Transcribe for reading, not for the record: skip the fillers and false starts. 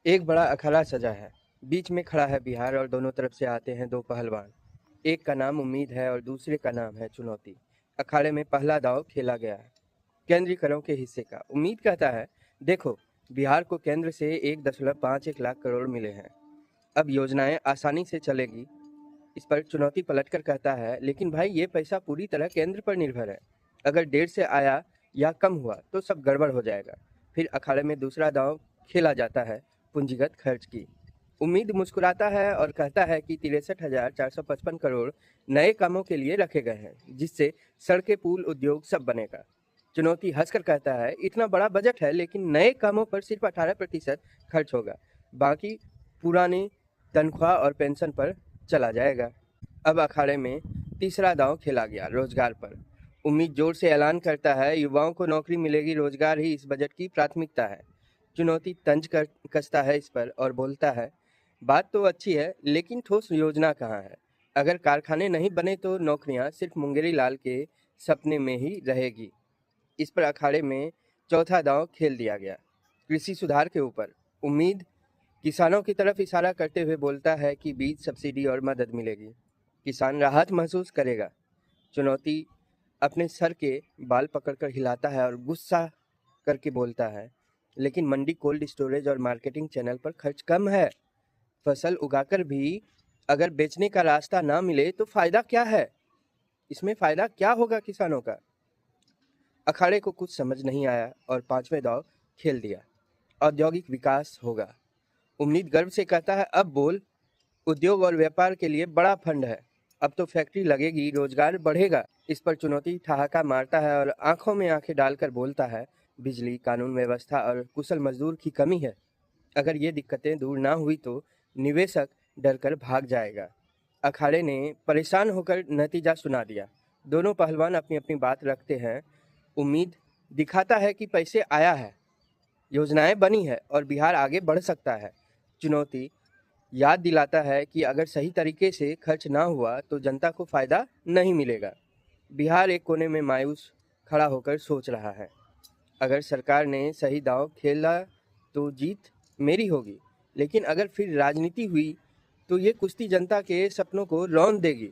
एक बड़ा अखाड़ा सजा है। बीच में खड़ा है बिहार और दोनों तरफ से आते हैं दो पहलवान। एक का नाम उम्मीद है और दूसरे का नाम है चुनौती। अखाड़े में पहला दांव खेला गया है केंद्रीकरों के हिस्से का। उम्मीद कहता है, देखो, बिहार को केंद्र से 1.51 लाख करोड़ मिले हैं। अब योजनाएं आसानी से चलेगी। इस पर चुनौती पलटकर कहता है, लेकिन भाई ये पैसा पूरी तरह केंद्र पर निर्भर है। अगर डेढ़ से आया या कम हुआ तो सब गड़बड़ हो जाएगा। फिर अखाड़े में दूसरा दांव खेला जाता है पूंजीगत खर्च की। उम्मीद मुस्कुराता है और कहता है कि 63,455 करोड़ नए कामों के लिए रखे गए हैं, जिससे सड़कें, पुल, उद्योग सब बनेगा। चुनौती हंसकर कहता है, इतना बड़ा बजट है लेकिन नए कामों पर सिर्फ 18% खर्च होगा। बाकी पुरानी तनख्वाह और पेंशन पर चला जाएगा। अब अखाड़े में तीसरा दांव खेला गया रोजगार पर। उम्मीद जोर से ऐलान करता है, युवाओं को नौकरी मिलेगी, रोजगार ही इस बजट की प्राथमिकता है। चुनौती तंज कर कसता है इस पर और बोलता है, बात तो अच्छी है लेकिन ठोस योजना कहाँ है। अगर कारखाने नहीं बने तो नौकरियां सिर्फ मुंगेरी लाल के सपने में ही रहेगी। इस पर अखाड़े में चौथा दांव खेल दिया गया कृषि सुधार के ऊपर। उम्मीद किसानों की तरफ इशारा करते हुए बोलता है कि बीज, सब्सिडी और मदद मिलेगी, किसान राहत महसूस करेगा। चुनौती अपने सर के बाल पकड़कर हिलाता है और गुस्सा करके बोलता है, लेकिन मंडी, कोल्ड स्टोरेज और मार्केटिंग चैनल पर खर्च कम है। फसल उगाकर भी अगर बेचने का रास्ता ना मिले तो फायदा क्या है? इसमें फायदा क्या होगा किसानों का? अखाड़े को कुछ समझ नहीं आया और पांचवें दाव खेल दिया, औद्योगिक विकास होगा। उम्मीद गर्व से कहता है, अब बोल, उद्योग और व्यापार के लिए बड़ा फंड है। अब तो फैक्ट्री लगेगी, रोजगार बढ़ेगा। इस पर चुनौती ठहाका मारता है और आंखों में आंखें डालकर बोलता है, बिजली, कानून व्यवस्था और कुशल मजदूर की कमी है। अगर ये दिक्कतें दूर ना हुई तो निवेशक डरकर भाग जाएगा। अखाड़े ने परेशान होकर नतीजा सुना दिया। दोनों पहलवान अपनी अपनी बात रखते हैं। उम्मीद दिखाता है कि पैसे आया है, योजनाएं बनी है और बिहार आगे बढ़ सकता है। चुनौती याद दिलाता है कि अगर सही तरीके से खर्च ना हुआ तो जनता को फायदा नहीं मिलेगा। बिहार एक कोने में मायूस खड़ा होकर सोच रहा है, अगर सरकार ने सही दांव खेला तो जीत मेरी होगी, लेकिन अगर फिर राजनीति हुई तो ये कुश्ती जनता के सपनों को रौंद देगी।